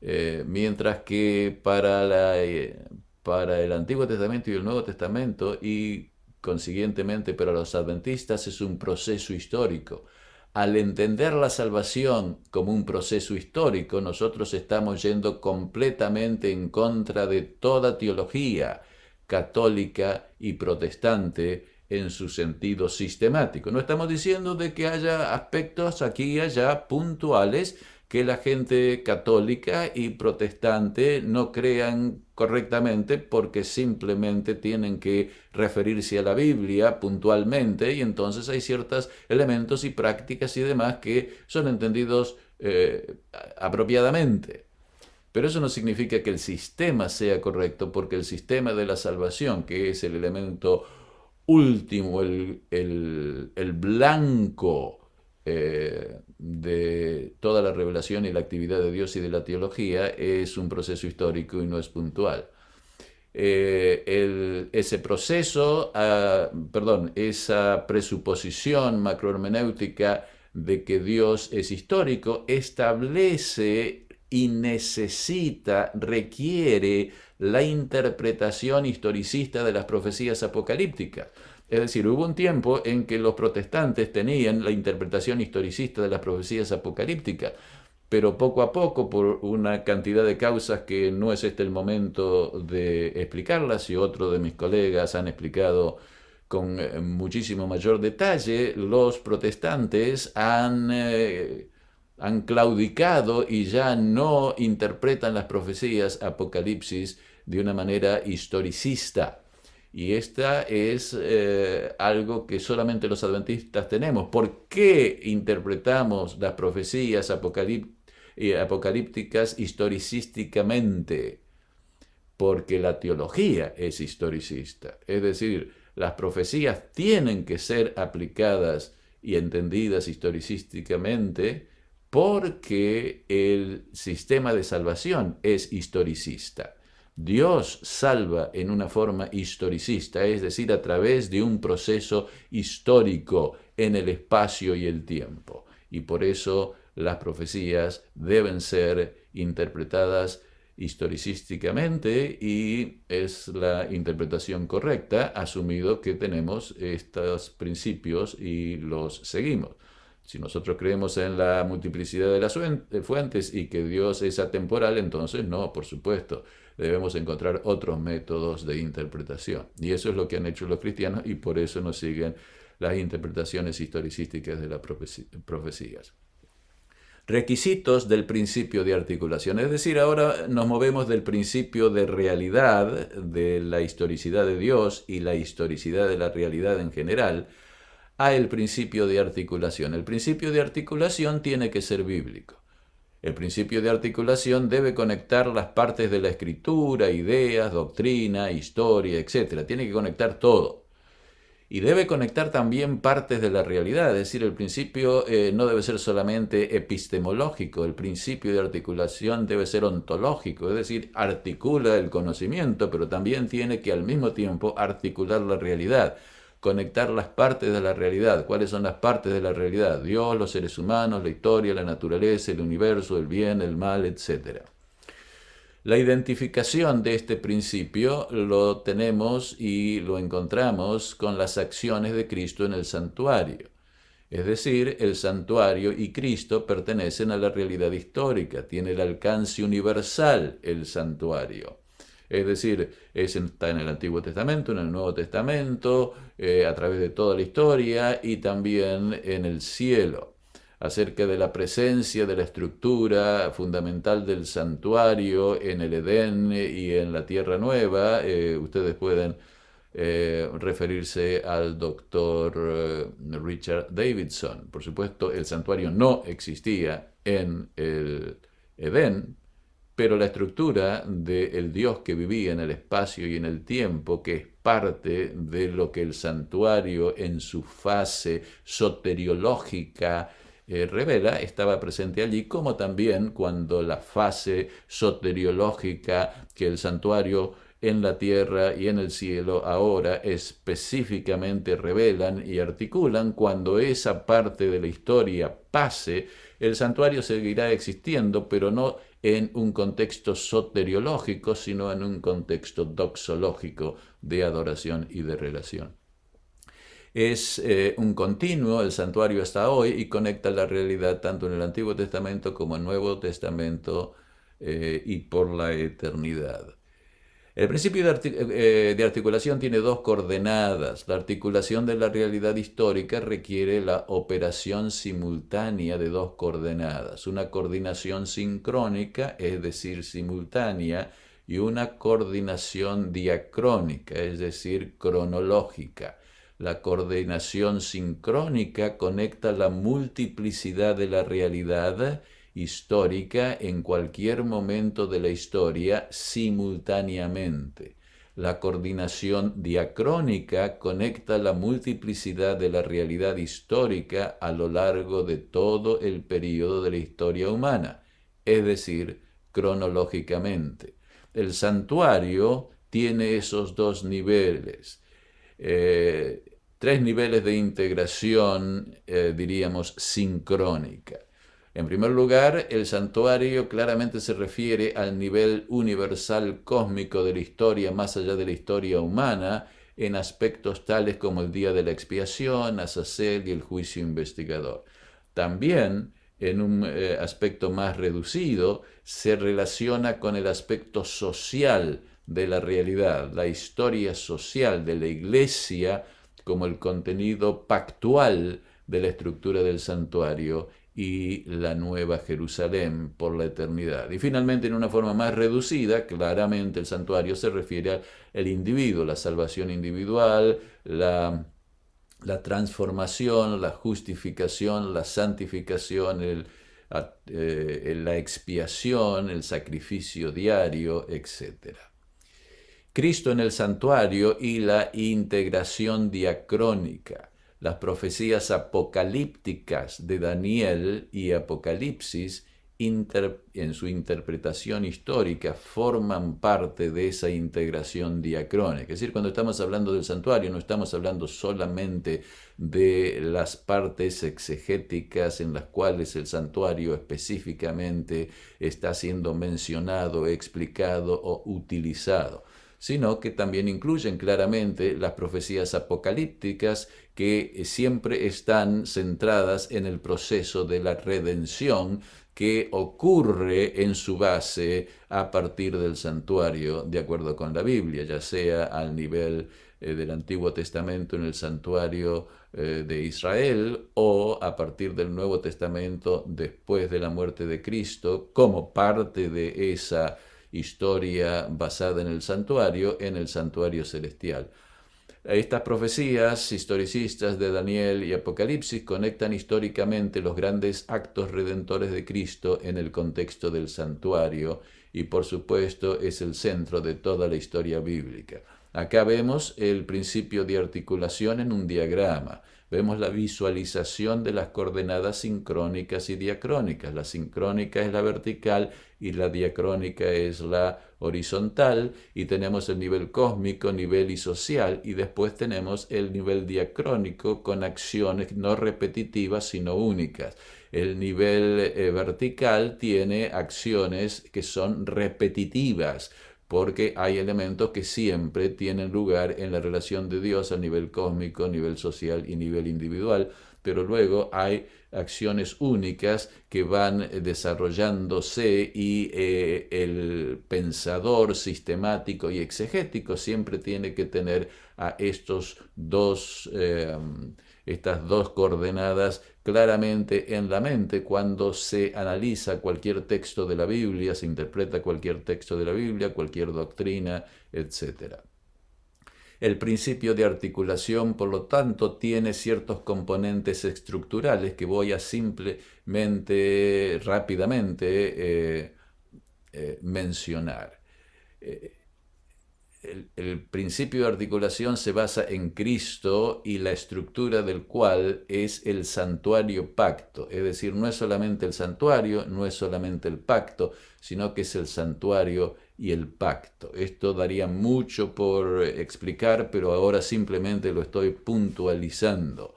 Mientras que para el Antiguo Testamento y el Nuevo Testamento, y consiguientemente para los adventistas, es un proceso histórico. Al entender la salvación como un proceso histórico, nosotros estamos yendo completamente en contra de toda teología católica y protestante en su sentido sistemático. No estamos diciendo de que haya aspectos aquí y allá puntuales que la gente católica y protestante no crean correctamente porque simplemente tienen que referirse a la Biblia puntualmente, y entonces hay ciertos elementos y prácticas y demás que son entendidos apropiadamente. Pero eso no significa que el sistema sea correcto, porque el sistema de la salvación, que es el elemento último, el blanco de toda la revelación y la actividad de Dios y de la teología, es un proceso histórico y no es puntual. Ese proceso, esa presuposición macrohermenéutica de que Dios es histórico, establece y necesita, requiere la interpretación historicista de las profecías apocalípticas. Es decir, hubo un tiempo en que los protestantes tenían la interpretación historicista de las profecías apocalípticas, pero poco a poco, por una cantidad de causas que no es este el momento de explicarlas, y otros de mis colegas han explicado con muchísimo mayor detalle, los protestantes han claudicado y ya no interpretan las profecías apocalipsis de una manera historicista. Y esta es algo que solamente los adventistas tenemos. ¿Por qué interpretamos las profecías apocalípticas historicísticamente? Porque la teología es historicista. Es decir, las profecías tienen que ser aplicadas y entendidas historicísticamente porque el sistema de salvación es historicista. Dios salva en una forma historicista, es decir, a través de un proceso histórico en el espacio y el tiempo. Y por eso las profecías deben ser interpretadas historicísticamente, y es la interpretación correcta, asumido que tenemos estos principios y los seguimos. Si nosotros creemos en la multiplicidad de las fuentes y que Dios es atemporal, entonces no, por supuesto, debemos encontrar otros métodos de interpretación. Y eso es lo que han hecho los cristianos, y por eso nos siguen las interpretaciones historicísticas de las profecías. Requisitos del principio de articulación. Es decir, ahora nos movemos del principio de realidad, de la historicidad de Dios y la historicidad de la realidad en general, a el principio de articulación. El principio de articulación tiene que ser bíblico. El principio de articulación debe conectar las partes de la escritura, ideas, doctrina, historia, etc. Tiene que conectar todo. Y debe conectar también partes de la realidad, es decir, el principio no debe ser solamente epistemológico, el principio de articulación debe ser ontológico, es decir, articula el conocimiento, pero también tiene que al mismo tiempo articular la realidad, conectar las partes de la realidad. ¿Cuáles son las partes de la realidad? Dios, los seres humanos, la historia, la naturaleza, el universo, el bien, el mal, etc. La identificación de este principio lo tenemos y lo encontramos con las acciones de Cristo en el santuario. Es decir, el santuario y Cristo pertenecen a la realidad histórica, tiene el alcance universal el santuario. Es decir, está en el Antiguo Testamento, en el Nuevo Testamento, a través de toda la historia, y también en el cielo. Acerca de la presencia de la estructura fundamental del santuario en el Edén y en la Tierra Nueva, ustedes pueden referirse al doctor Richard Davidson. Por supuesto, el santuario no existía en el Edén, pero la estructura del Dios que vivía en el espacio y en el tiempo, que es parte de lo que el santuario en su fase soteriológica revela, estaba presente allí, como también cuando la fase soteriológica que el santuario en la tierra y en el cielo ahora específicamente revelan y articulan. Cuando esa parte de la historia pase, el santuario seguirá existiendo, pero no en un contexto soteriológico, sino en un contexto doxológico de adoración y de relación. Es un continuo, el santuario hasta hoy, y conecta la realidad tanto en el Antiguo Testamento como en el Nuevo Testamento y por la eternidad. El principio de articulación tiene dos coordenadas. La articulación de la realidad histórica requiere la operación simultánea de dos coordenadas. Una coordinación sincrónica, es decir, simultánea, y una coordinación diacrónica, es decir, cronológica. La coordinación sincrónica conecta la multiplicidad de la realidad histórica en cualquier momento de la historia simultáneamente. La coordinación diacrónica conecta la multiplicidad de la realidad histórica a lo largo de todo el período de la historia humana, es decir, cronológicamente. El santuario tiene esos dos niveles. Tres niveles de integración, diríamos, sincrónica. En primer lugar, el santuario claramente se refiere al nivel universal cósmico de la historia, más allá de la historia humana, en aspectos tales como el día de la expiación, Azazel y el juicio investigador. También, en un aspecto más reducido, se relaciona con el aspecto social de la realidad, la historia social de la Iglesia como el contenido pactual de la estructura del santuario y la Nueva Jerusalén por la eternidad. Y finalmente, en una forma más reducida, claramente el santuario se refiere al individuo, la salvación individual, la transformación, la justificación, la santificación, la expiación, el sacrificio diario, etc. Cristo en el santuario y la integración diacrónica. Las profecías apocalípticas de Daniel y Apocalipsis en su interpretación histórica forman parte de esa integración diacrónica. Es decir, cuando estamos hablando del santuario no estamos hablando solamente de las partes exegéticas en las cuales el santuario específicamente está siendo mencionado, explicado o utilizado, sino que también incluyen claramente las profecías apocalípticas que siempre están centradas en el proceso de la redención que ocurre en su base a partir del santuario, de acuerdo con la Biblia, ya sea al nivel del Antiguo Testamento en el santuario de Israel o a partir del Nuevo Testamento después de la muerte de Cristo, como parte de esa historia basada en el santuario celestial. Estas profecías historicistas de Daniel y Apocalipsis conectan históricamente los grandes actos redentores de Cristo en el contexto del santuario y por supuesto es el centro de toda la historia bíblica. Acá vemos el principio de articulación en un diagrama. Vemos la visualización de las coordenadas sincrónicas y diacrónicas. La sincrónica es la vertical y la diacrónica es la horizontal, y tenemos el nivel cósmico, nivel y social, y después tenemos el nivel diacrónico con acciones no repetitivas sino únicas. El nivel vertical tiene acciones que son repetitivas, porque hay elementos que siempre tienen lugar en la relación de Dios a nivel cósmico, nivel social y nivel individual, pero luego hay acciones únicas que van desarrollándose y el pensador sistemático y exegético siempre tiene que tener a estas dos coordenadas claramente en la mente cuando se analiza cualquier texto de la Biblia, se interpreta cualquier texto de la Biblia, cualquier doctrina, etc. El principio de articulación, por lo tanto, tiene ciertos componentes estructurales que voy a simplemente, rápidamente mencionar. El principio de articulación se basa en Cristo y la estructura del cual es el santuario pacto. Es decir, no es solamente el santuario, no es solamente el pacto, sino que es el santuario y el pacto. Esto daría mucho por explicar, pero ahora simplemente lo estoy puntualizando.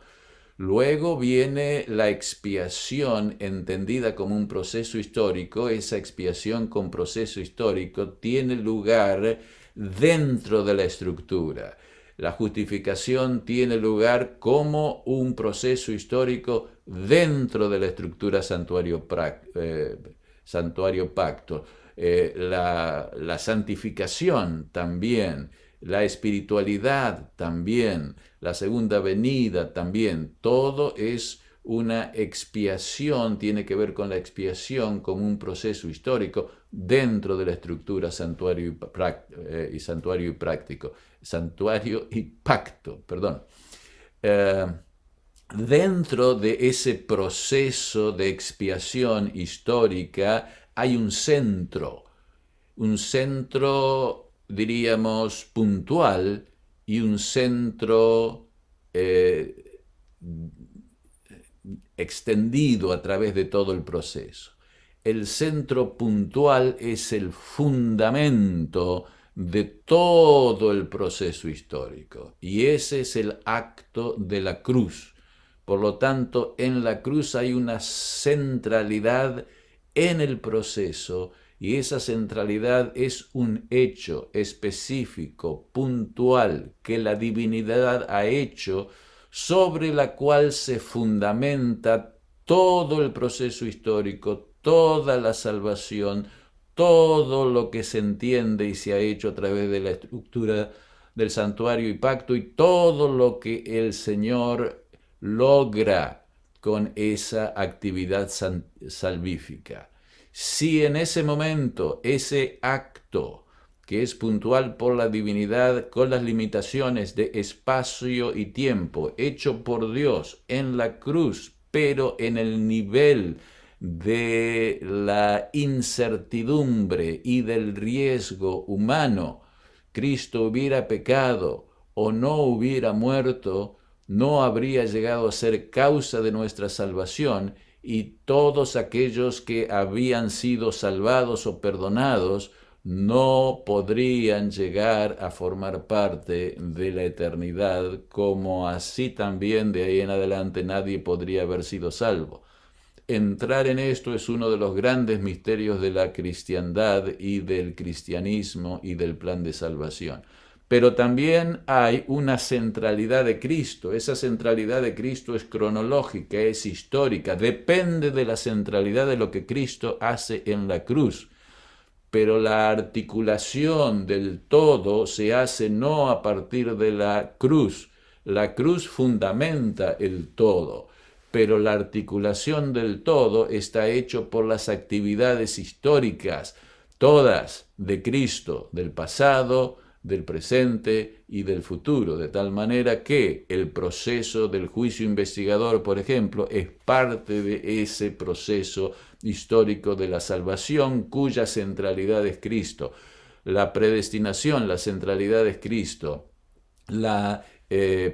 Luego viene la expiación entendida como un proceso histórico. Esa expiación con proceso histórico tiene lugar dentro de la estructura. La justificación tiene lugar como un proceso histórico dentro de la estructura santuario pacto. la santificación también, la espiritualidad también, la segunda venida también. Todo es una expiación, tiene que ver con la expiación como un proceso histórico dentro de la estructura santuario y práctico, santuario y pacto, perdón. Dentro de ese proceso de expiación histórica hay un centro, diríamos, puntual y un centro extendido a través de todo el proceso. El centro puntual es el fundamento de todo el proceso histórico y ese es el acto de la cruz. Por lo tanto, en la cruz hay una centralidad en el proceso y esa centralidad es un hecho específico, puntual, que la divinidad ha hecho, sobre la cual se fundamenta todo el proceso histórico, toda la salvación, todo lo que se entiende y se ha hecho a través de la estructura del santuario y pacto y todo lo que el Señor logra con esa actividad salvífica. Si en ese momento, ese acto, que es puntual por la divinidad, con las limitaciones de espacio y tiempo, hecho por Dios en la cruz, pero en el nivel de la incertidumbre y del riesgo humano, Cristo hubiera pecado o no hubiera muerto, no habría llegado a ser causa de nuestra salvación y todos aquellos que habían sido salvados o perdonados no podrían llegar a formar parte de la eternidad, como así también de ahí en adelante nadie podría haber sido salvo. Entrar en esto es uno de los grandes misterios de la cristiandad y del cristianismo y del plan de salvación. Pero también hay una centralidad de Cristo. Esa centralidad de Cristo es cronológica, es histórica, depende de la centralidad de lo que Cristo hace en la cruz. Pero la articulación del todo se hace no a partir de la cruz. La cruz fundamenta el todo, pero la articulación del todo está hecho por las actividades históricas, todas de Cristo, del pasado, del presente y del futuro, de tal manera que el proceso del juicio investigador, por ejemplo, es parte de ese proceso histórico de la salvación, cuya centralidad es Cristo. La predestinación, la centralidad es Cristo. La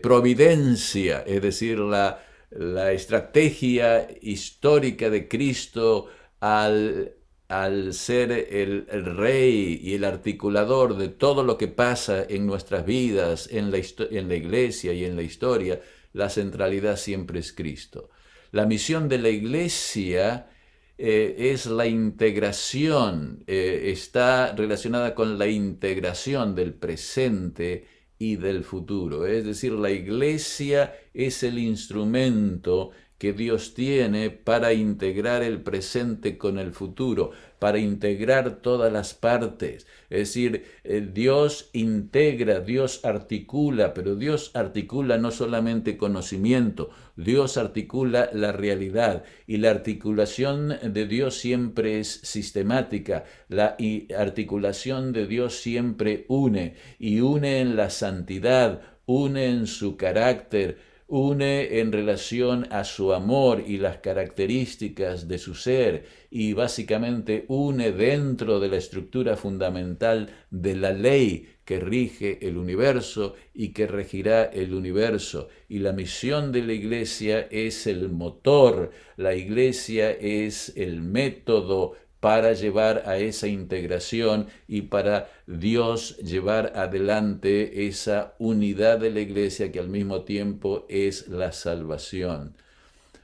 providencia, es decir, la estrategia histórica de Cristo al ser el rey y el articulador de todo lo que pasa en nuestras vidas, en la iglesia y en la historia, la centralidad siempre es Cristo. La misión de la iglesia es la integración, está relacionada con la integración del presente y del futuro. Es decir, la iglesia es el instrumento que Dios tiene para integrar el presente con el futuro, para integrar todas las partes. Es decir, Dios integra, Dios articula, pero Dios articula no solamente conocimiento, Dios articula la realidad y la articulación de Dios siempre es sistemática, la articulación de Dios siempre une y une en la santidad, une en su carácter, une en relación a su amor y las características de su ser y básicamente une dentro de la estructura fundamental de la ley que rige el universo y que regirá el universo. Y la misión de la iglesia es el motor, la iglesia es el método para llevar a esa integración y para Dios llevar adelante esa unidad de la iglesia que al mismo tiempo es la salvación.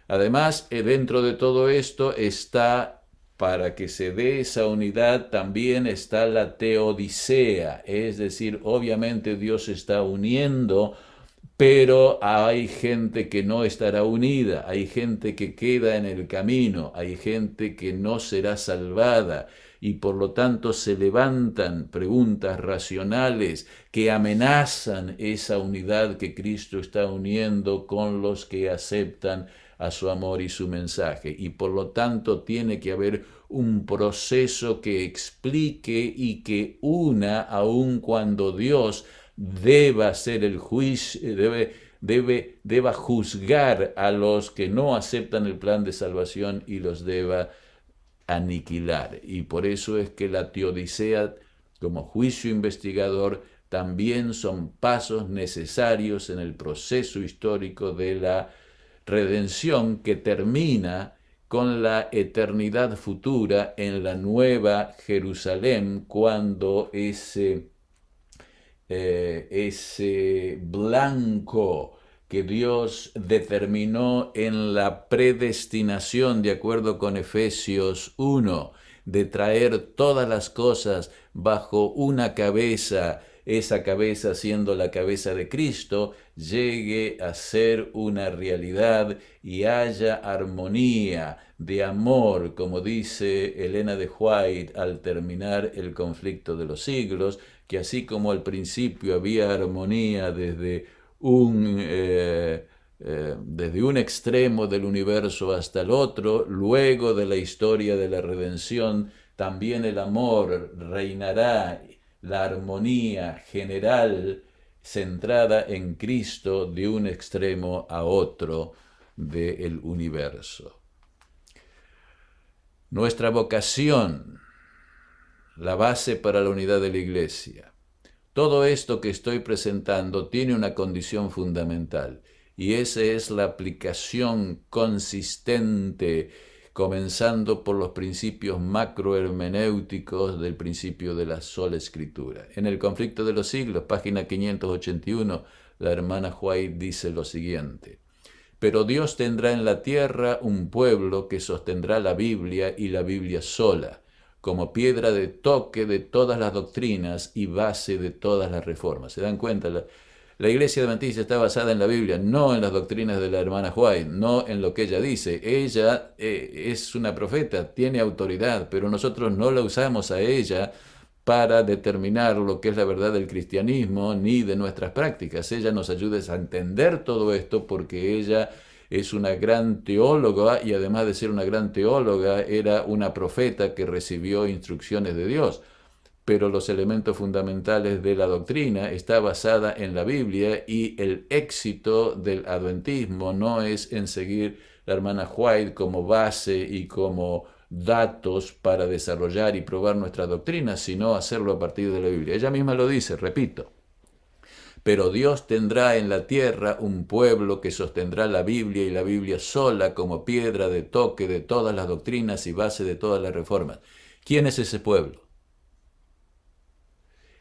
Además, dentro de todo esto está, para que se dé esa unidad, también está la teodicea, es decir, obviamente Dios está uniendo Pero hay gente que no estará unida, hay gente que queda en el camino, hay gente que no será salvada y por lo tanto se levantan preguntas racionales que amenazan esa unidad que Cristo está uniendo con los que aceptan a su amor y su mensaje. Y por lo tanto tiene que haber un proceso que explique y que una, aun cuando Dios deba hacer el juicio, deba juzgar a los que no aceptan el plan de salvación y los deba aniquilar. Y por eso es que la teodicea, como juicio investigador, también son pasos necesarios en el proceso histórico de la redención que termina con la eternidad futura en la nueva Jerusalén, cuando ese blanco que Dios determinó en la predestinación, de acuerdo con Efesios 1, de traer todas las cosas bajo una cabeza, esa cabeza siendo la cabeza de Cristo, llegue a ser una realidad y haya armonía de amor, como dice Elena de White al terminar el conflicto de los siglos, que así como al principio había armonía desde un extremo del universo hasta el otro, luego de la historia de la redención, también el amor reinará, la armonía general centrada en Cristo de un extremo a otro del universo. Nuestra vocación, la base para la unidad de la Iglesia. Todo esto que estoy presentando tiene una condición fundamental y esa es la aplicación consistente, comenzando por los principios macrohermenéuticos del principio de la sola escritura. En el conflicto de los siglos, página 581, la hermana White dice lo siguiente: pero Dios tendrá en la tierra un pueblo que sostendrá la Biblia y la Biblia sola, como piedra de toque de todas las doctrinas y base de todas las reformas. ¿Se dan cuenta? La Iglesia Adventista está basada en la Biblia, no en las doctrinas de la hermana White, no en lo que ella dice. Ella es una profeta, tiene autoridad, pero nosotros no la usamos a ella para determinar lo que es la verdad del cristianismo ni de nuestras prácticas. Ella nos ayuda a entender todo esto porque ella es una gran teóloga y además de ser una gran teóloga era una profeta que recibió instrucciones de Dios. Pero los elementos fundamentales de la doctrina está basada en la Biblia y el éxito del adventismo no es en seguir la hermana White como base y como datos para desarrollar y probar nuestra doctrina, sino hacerlo a partir de la Biblia. Ella misma lo dice, repito: pero Dios tendrá en la tierra un pueblo que sostendrá la Biblia y la Biblia sola como piedra de toque de todas las doctrinas y base de todas las reformas. ¿Quién es ese pueblo?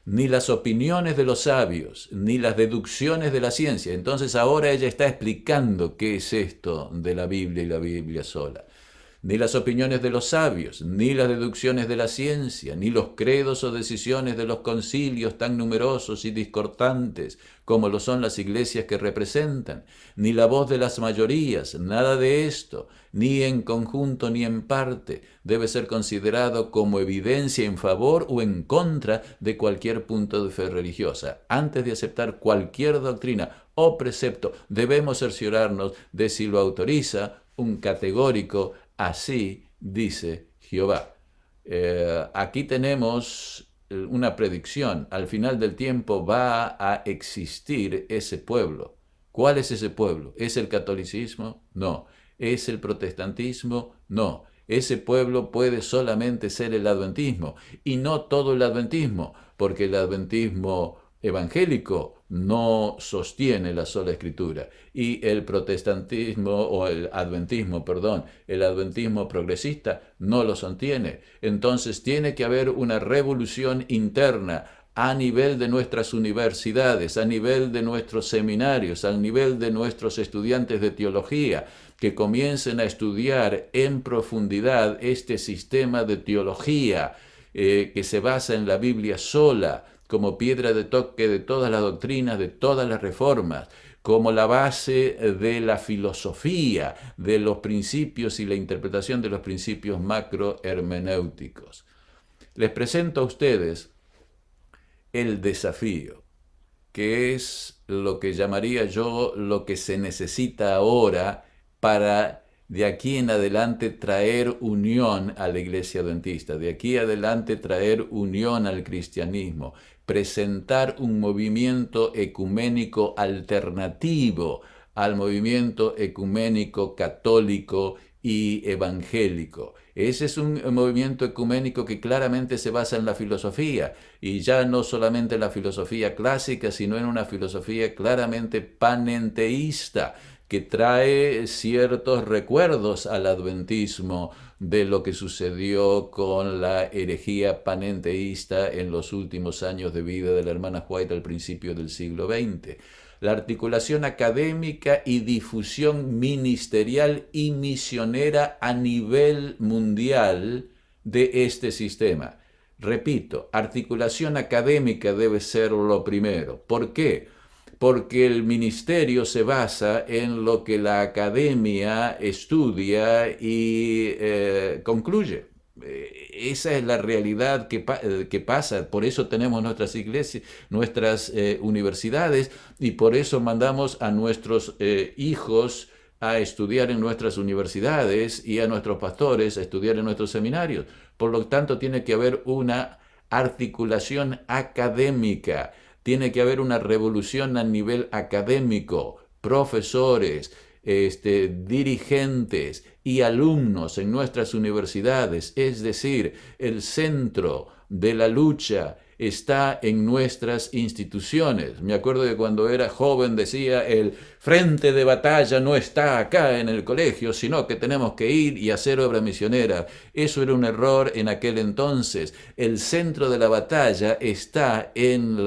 Ni las opiniones de los sabios, ni las deducciones de la ciencia. Entonces ahora ella está explicando qué es esto de la Biblia y la Biblia sola. Ni las opiniones de los sabios, ni las deducciones de la ciencia, ni los credos o decisiones de los concilios tan numerosos y discordantes como lo son las iglesias que representan, ni la voz de las mayorías, nada de esto, ni en conjunto ni en parte, debe ser considerado como evidencia en favor o en contra de cualquier punto de fe religiosa. Antes de aceptar cualquier doctrina o precepto, debemos cerciorarnos de si lo autoriza un categórico "así dice Jehová". Aquí tenemos una predicción. Al final del tiempo va a existir ese pueblo. ¿Cuál es ese pueblo? ¿Es el catolicismo? No. ¿Es el protestantismo? No. Ese pueblo puede solamente ser el adventismo, y no todo el adventismo, porque el adventismo evangélico no sostiene la sola escritura y el protestantismo o el adventismo progresista no lo sostiene. Entonces tiene que haber una revolución interna a nivel de nuestras universidades, a nivel de nuestros seminarios, a nivel de nuestros estudiantes de teología, que comiencen a estudiar en profundidad este sistema de teología que se basa en la Biblia sola, como piedra de toque de todas las doctrinas, de todas las reformas, como la base de la filosofía, de los principios y la interpretación de los principios macrohermenéuticos. Les presento a ustedes el desafío, que es lo que llamaría yo lo que se necesita ahora para de aquí en adelante traer unión a la Iglesia Adventista, de aquí adelante traer unión al cristianismo, presentar un movimiento ecuménico alternativo al movimiento ecuménico católico y evangélico. Ese es un movimiento ecuménico que claramente se basa en la filosofía, y ya no solamente en la filosofía clásica, sino en una filosofía claramente panenteísta, que trae ciertos recuerdos al adventismo de lo que sucedió con la herejía panenteísta en los últimos años de vida de la hermana White al principio del siglo XX. La articulación académica y difusión ministerial y misionera a nivel mundial de este sistema. Repito, articulación académica debe ser lo primero. ¿Por qué? Porque el ministerio se basa en lo que la academia estudia y concluye. Esa es la realidad que pasa. Por eso tenemos nuestras iglesias, nuestras universidades, y por eso mandamos a nuestros hijos a estudiar en nuestras universidades y a nuestros pastores a estudiar en nuestros seminarios. Por lo tanto, tiene que haber una articulación académica. Tiene que haber una revolución a nivel académico, profesores, dirigentes y alumnos en nuestras universidades. Es decir, el centro de la lucha está en nuestras instituciones. Me acuerdo de cuando era joven decía, el frente de batalla no está acá en el colegio, sino que tenemos que ir y hacer obra misionera. Eso era un error en aquel entonces. El centro de la batalla está en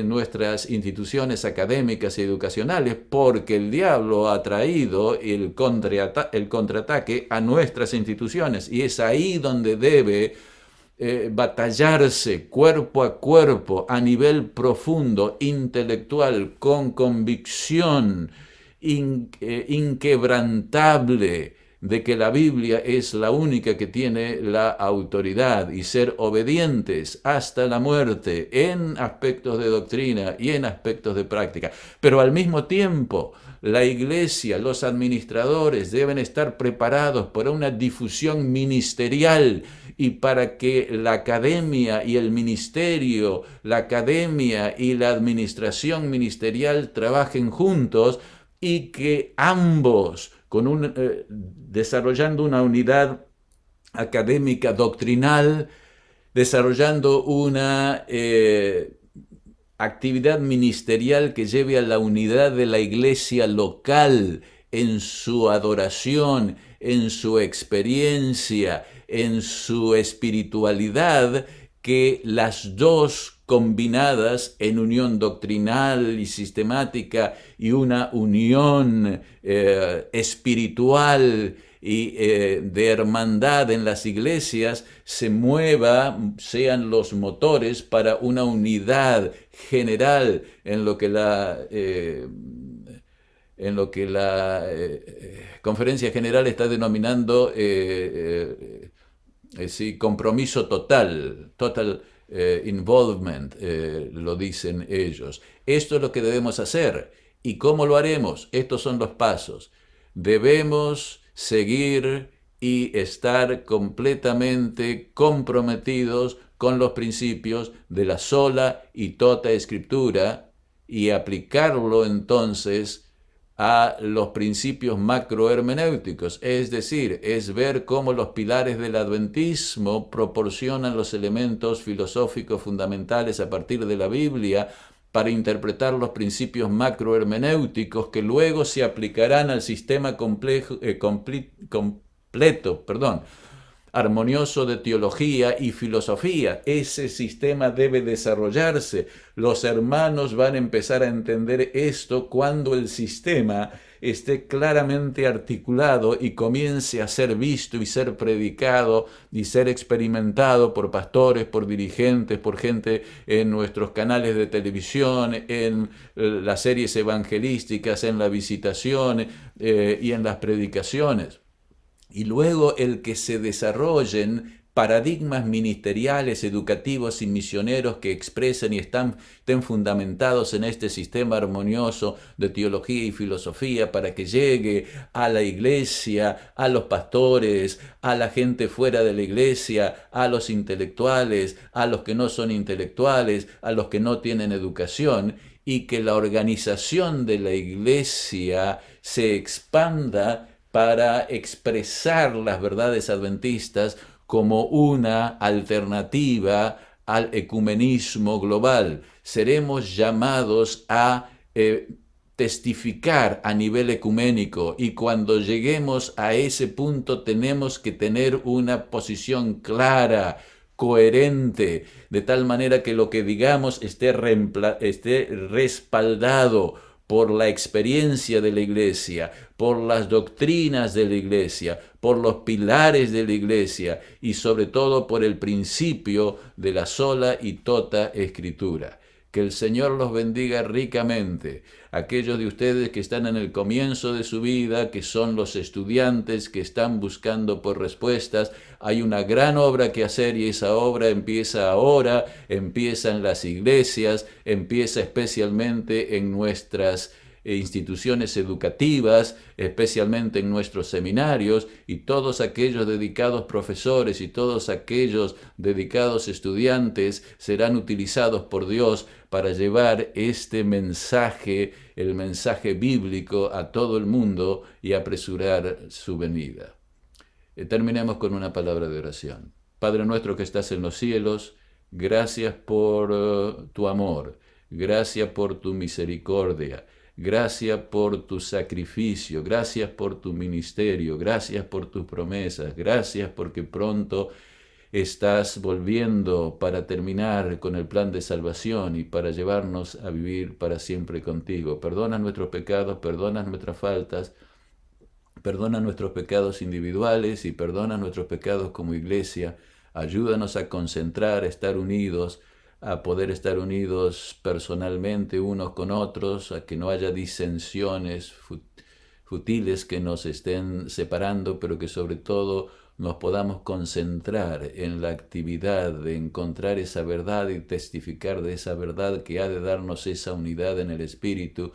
nuestras instituciones académicas y educacionales, porque el diablo ha traído el contraataque a nuestras instituciones, y es ahí donde debe batallarse cuerpo a cuerpo, a nivel profundo, intelectual, con convicción inquebrantable de que la Biblia es la única que tiene la autoridad, y ser obedientes hasta la muerte en aspectos de doctrina y en aspectos de práctica. Pero al mismo tiempo, la iglesia, los administradores deben estar preparados para una difusión ministerial, y para que la academia y el ministerio, la academia y la administración ministerial trabajen juntos, y que ambos, desarrollando una unidad académica doctrinal, desarrollando una actividad ministerial que lleve a la unidad de la iglesia local en su adoración, en su experiencia, en su espiritualidad, que las dos combinadas en unión doctrinal y sistemática y una unión espiritual y de hermandad en las iglesias se mueva, sean los motores para una unidad general en lo que la Conferencia General está denominando compromiso total involvement, lo dicen ellos. Esto es lo que debemos hacer. ¿Y cómo lo haremos? Estos son los pasos. Debemos seguir y estar completamente comprometidos con los principios de la sola y tota Escritura, y aplicarlo entonces a los principios macrohermenéuticos, es decir, es ver cómo los pilares del adventismo proporcionan los elementos filosóficos fundamentales a partir de la Biblia para interpretar los principios macrohermenéuticos, que luego se aplicarán al sistema completo armonioso de teología y filosofía. Ese sistema debe desarrollarse. Los hermanos van a empezar a entender esto cuando el sistema esté claramente articulado y comience a ser visto y ser predicado y ser experimentado por pastores, por dirigentes, por gente en nuestros canales de televisión, en las series evangelísticas, en la visitación y en las predicaciones. Y luego el que se desarrollen paradigmas ministeriales, educativos y misioneros que expresen y estén fundamentados en este sistema armonioso de teología y filosofía para que llegue a la iglesia, a los pastores, a la gente fuera de la iglesia, a los intelectuales, a los que no son intelectuales, a los que no tienen educación, y que la organización de la iglesia se expanda para expresar las verdades adventistas como una alternativa al ecumenismo global. Seremos llamados a testificar a nivel ecuménico, y cuando lleguemos a ese punto tenemos que tener una posición clara, coherente, de tal manera que lo que digamos esté respaldado por la experiencia de la iglesia, por las doctrinas de la iglesia, por los pilares de la iglesia y sobre todo por el principio de la sola y tota escritura. Que el Señor los bendiga ricamente. Aquellos de ustedes que están en el comienzo de su vida, que son los estudiantes que están buscando por respuestas, hay una gran obra que hacer, y esa obra empieza ahora, empieza en las iglesias, empieza especialmente en nuestras instituciones educativas, especialmente en nuestros seminarios, y todos aquellos dedicados profesores y todos aquellos dedicados estudiantes serán utilizados por Dios para llevar este mensaje, el mensaje bíblico, a todo el mundo y apresurar su venida. Terminemos con una palabra de oración. Padre nuestro que estás en los cielos, gracias por tu amor, gracias por tu misericordia, gracias por tu sacrificio, gracias por tu ministerio, gracias por tus promesas, gracias porque pronto estás volviendo para terminar con el plan de salvación y para llevarnos a vivir para siempre contigo. Perdona nuestros pecados, perdona nuestras faltas, perdona nuestros pecados individuales y perdona nuestros pecados como iglesia. Ayúdanos a concentrar, a estar unidos, a poder estar unidos personalmente unos con otros, a que no haya disensiones futiles que nos estén separando, pero que sobre todo nos podamos concentrar en la actividad de encontrar esa verdad y testificar de esa verdad que ha de darnos esa unidad en el Espíritu,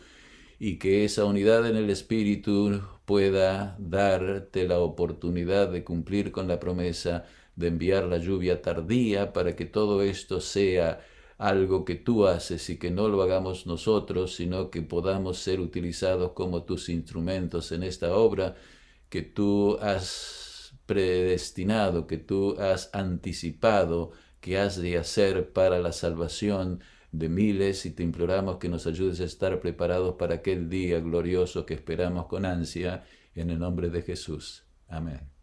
y que esa unidad en el Espíritu pueda darte la oportunidad de cumplir con la promesa de enviar la lluvia tardía, para que todo esto sea algo que tú haces y que no lo hagamos nosotros, sino que podamos ser utilizados como tus instrumentos en esta obra que tú has predestinado, que tú has anticipado, que has de hacer para la salvación de miles, y te imploramos que nos ayudes a estar preparados para aquel día glorioso que esperamos con ansia, en el nombre de Jesús. Amén.